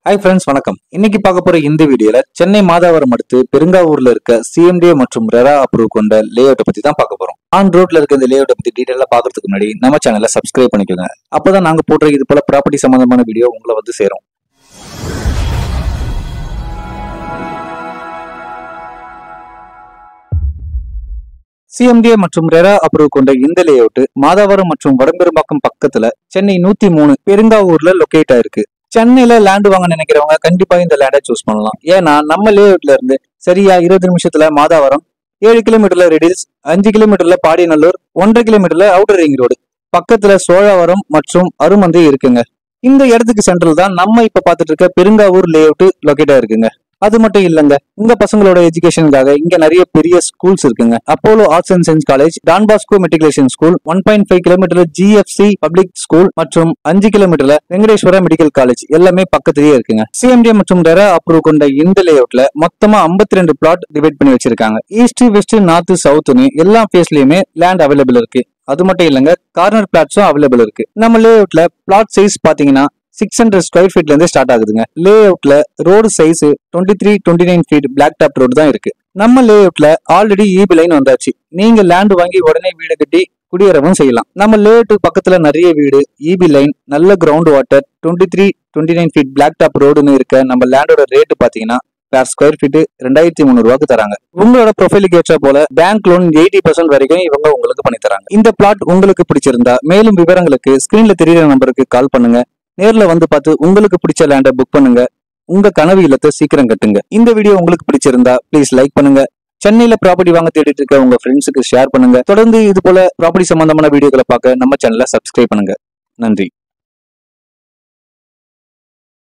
Hi friends, வணக்கம். இன்னைக்கு பார்க்க போற இந்த வீடியோல சென்னை மாதாவரம் அடுத்து பெருங்காவூர்ல இருக்க சிஎம்டிஏ மற்றும் ரெரா அப்ரூவ் கொண்ட லேஅவுட்டை பத்தி தான் பார்க்க போறோம். ஆன் ரோட்ல இருக்க இந்த லேஅவுட்டை பத்தி டீடைலா பாக்குறதுக்கு முன்னாடி நம்ம சேனலை சப்ஸ்கிரைப் பண்ணிக்கோங்க. அப்பதான் நாங்க போடுற இது போல ப்ராப்பர்ட்டி சம்பந்தமான வீடியோ உங்களை வந்து சேரும். சிஎம்டிஏ மற்றும் ரெரா அப்ரூவ் கொண்ட இந்த லேஅவுட் மாதாவரம் மற்றும் வடபெரும்பாக்கம் பக்கத்துல சென்னை 103 பெருங்காவூர்ல லொகேட் ஆயிருக்கு. சென்னையில லேண்ட் வாங்க நினைக்கிறவங்க கண்டிப்பா இந்த லேண்டை சூஸ் பண்ணலாம். ஏன்னா நம்ம லேஅவுட்ல இருந்து சரியா 20 நிமிஷத்துல மாதாவரம், 7 கிலோமீட்டர்ல ரெடில்ஸ், 5 கிலோமீட்டர்ல பாடியநல்லூர், 1.5 கிலோமீட்டர்ல அவுட்டர் ரிங் ரோடு, பக்கத்துல சோழாவரம் மற்றும் அருமந்தை இருக்குங்க. இந்த இடத்துக்கு சென்ட்ரல் தான் நம்ம இப்ப பாத்துட்டு இருக்க பெருங்காவூர் லேஅவுட் லொகேட் ஆயிருக்குங்க. அது மட்டும் இல்லங்க, உங்க பசங்களோட எஜுகேஷனுக்காக இங்க நிறைய பெரிய ஸ்கூல்ஸ் இருக்குங்க. Apollo arts and science college, Don Bosco matriculation school, 1.5 கிலோமீட்டர்ல ஜிஎஃப்சி பப்ளிக் ஸ்கூல் மற்றும் 5 கிலோமீட்டர்ல வெங்கடேஸ்வரா மெடிக்கல் காலேஜ் எல்லாமே பக்கத்திலேயே இருக்குங்க. சிஎம்டிஏ மற்றும் ரெரா அப்ரூவ் கொண்ட இந்த லேஅவுட்ல மொத்தமா 52 பிளாட் டிவைட் பண்ணி வச்சிருக்காங்க. ஈஸ்ட், வெஸ்ட், நார்த், சவுத்னு எல்லா ஃபேஸ்லயுமே லேண்ட் அவைலபிள் இருக்கு. அது மட்டும் இல்லங்க, கார்னர் பிளாட்ஸும் அவைலபிள் இருக்கு. நம்ம லேஅவுட்ல பிளாட் சைஸ் பாத்தீங்கன்னா 600 ஸ்கொயர் ஃபீட்ல இருந்து ஸ்டார்ட் ஆகுதுங்க. லேஅவுட்ல road size 23-29 feet black top road தான் இருக்கு. நம்ம லேஅவுட்ல ஆல்ரெடி இபி லைன் வந்தாச்சு. நீங்க லேண்ட் வாங்கி உடனே வீடு கட்டி குடியேறவும் செய்யலாம். நம்ம லேஅவுட் பக்கத்துல நிறைய வீடு, இபி லைன், நல்ல ground water, 23-29 feet black top ரோடுன்னு இருக்க நம்ம லேண்டோட ரேட்டு பாத்தீங்கன்னா per ஸ்கொயர் ஃபீட் 2300 ரூபாய்க்கு தராங்க. உங்களோட ப்ரொஃபைலுக்கு ஏற்ற போல பேங்க் லோன் 80% வரைக்கும் இவங்க உங்களுக்கு பண்ணி தராங்க. இந்த பிளாட் உங்களுக்கு பிடிச்சிருந்தா மேலும் விவரங்களுக்கு ஸ்கிரீன்ல தெரியுற நம்பருக்கு கால் பண்ணுங்க. நேர்ல வந்து பார்த்து உங்களுக்கு பிடிச்ச லேண்டை புக் பண்ணுங்க. உங்க கனவு இல்லத்தை சீக்கிரம் கட்டுங்க. இந்த வீடியோ உங்களுக்கு பிடிச்சிருந்தா ப்ளீஸ் லைக் பண்ணுங்க. சென்னையில ப்ராப்பர்ட்டி வாங்க தேடிட்டு இருக்க உங்க ஃப்ரெண்ட்ஸுக்கு ஷேர் பண்ணுங்க. தொடர்ந்து இது போல ப்ராப்பர்ட்டி சம்பந்தமான வீடியோக்களை பார்க்க நம்ம சேனலை சப்ஸ்கிரைப் பண்ணுங்க. நன்றி.